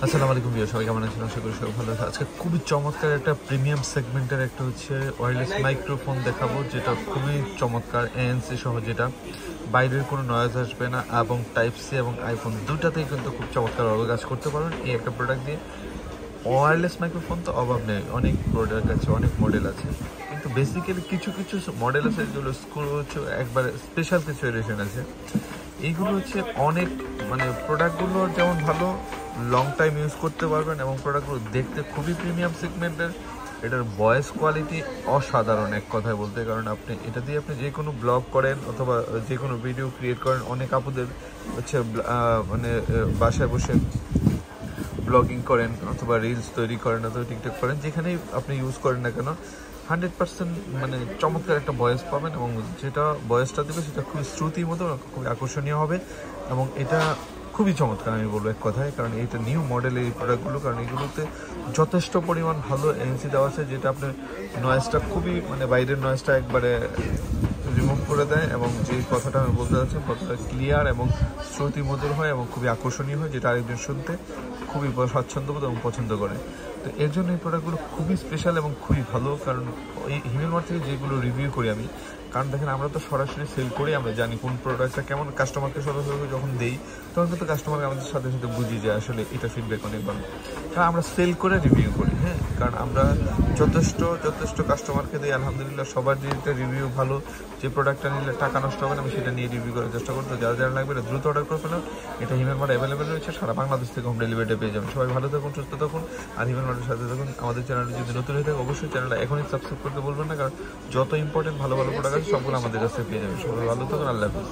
আসসালামু আলাইকুম ভিউয়ার, সবাই কেমন আছেন? আশা করি সবাই ভালো আছে। আজকে খুবই চমৎকার একটা প্রিমিয়াম সেগমেন্টের একটা হচ্ছে ওয়্যারলেস মাইক্রোফোন দেখাবো, যেটা খুবই চমৎকার এএনসি সহ, যেটা বাইরের কোনো নয়েজ আসবে না এবং টাইপ সি এবং আইফোন দুটাতেই কিন্তু খুব চমৎকারভাবে কাজ করতে পারবেন এই একটা প্রোডাক্ট দিয়ে। ওয়্যারলেস মাইক্রোফোন তো অভাব নেই, অনেক প্রোডাক্ট আছে, অনেক মডেল আছে, কিন্তু বেসিক্যালি কিছু কিছু মডেল আছে যেগুলো স্কুল হচ্ছে একবারে স্পেশাল কিছু এডিশন আছে। এইগুলো হচ্ছে অনেক মানে প্রোডাক্টগুলো যেমন ভালো, লং টাইম ইউজ করতে পারবেন এবং প্রোডাক্টগুলো দেখতে খুবই প্রিমিয়াম সেগমেন্টের। এটার ভয়েস কোয়ালিটি অসাধারণ এক কথায় বলতে, কারণ আপনি এটা দিয়ে আপনি যে কোনো ব্লগ করেন অথবা যে কোনো ভিডিও ক্রিয়েট করেন। অনেক আপুদের হচ্ছে মানে বাসায় বসে ব্লগিং করেন অথবা রিলস তৈরি করেন অথবা টিকটক করেন, যেখানেই আপনি ইউজ করেন না কেন 100% মানে চমৎকার একটা ভয়েস পাবেন, এবং যেটা ভয়েসটা দেবে সেটা খুবই শ্রুতির মতো, খুবই আকর্ষণীয় হবে। এবং এটা খুবই চমৎকার আমি বলবো এক কথায়, কারণ এটা নিউ মডেল এই প্রোডাক্টগুলো, কারণ এগুলোতে যথেষ্ট পরিমাণ ভালো এনসি দেওয়া আছে, যেটা আপনার নয়েজটা খুবই মানে বাইরের নয়েজটা একবারে রিমুভ করে দেয়, এবং যে কথাটা আমি বলতে চাচ্ছি কথাটা ক্লিয়ার এবং শ্রুতিমধুর হয় এবং খুবই আকর্ষণীয় হয়, যেটা আরেকজন শুনতে খুবই স্বাচ্ছন্দ্যবোধ এবং পছন্দ করে। তো এর জন্য এই প্রোডাক্টগুলো খুবই স্পেশাল এবং খুবই ভালো, কারণ এই হিমেলমার্ট থেকে যেগুলো রিভিউ করি আমি, কারণ দেখেন আমরা তো সরাসরি সেল করি, আমরা জানি কোন প্রোডাক্টটা কেমন, কাস্টমারকে সরাসরি যখন দেই তখন কিন্তু কাস্টমারকে আমাদের সাথে সাথে বুঝি যে আসলে এটা ফিডব্যাক অনেক ভালো, কারণ আমরা সেল করে রিভিউ করি। হ্যাঁ, কারণ আমরা যথেষ্ট কাস্টমারকে দিই, আলহামদুলিল্লাহ সবার যেটা রিভিউ ভালো, যে প্রোডাক্টটা নিলে টাকা নষ্ট হবে না আমি সেটা নিয়ে রিভিউ করার চেষ্টা করতে। যারা যারা লাগবে এটা দ্রুত অর্ডার করে ফেলুন। এটা হিমেলমার্ট অ্যাভেলেবেল রয়েছে, সারা বাংলাদেশ থেকে হোম ডেলিভারিটা পেয়ে যাবেন। সবাই ভালো থাকুন, সুস্থ থাকুন, আর হিমেলমার্টের সাথে থাকুন। আমাদের চ্যানেলটি যদি নতুন হয়ে থাকে অবশ্যই চ্যানেলটা এখনই সাবস্ক্রাইব করতে বলবেন না, কারণ যত ইম্পর্টেন্ট ভালো ভালো প্রোডাক্ট আছে সবগুলো আমাদের কাছে পেয়ে যাবেন। সবাই ভালো থাকুন, আল্লাহ হাফেজ।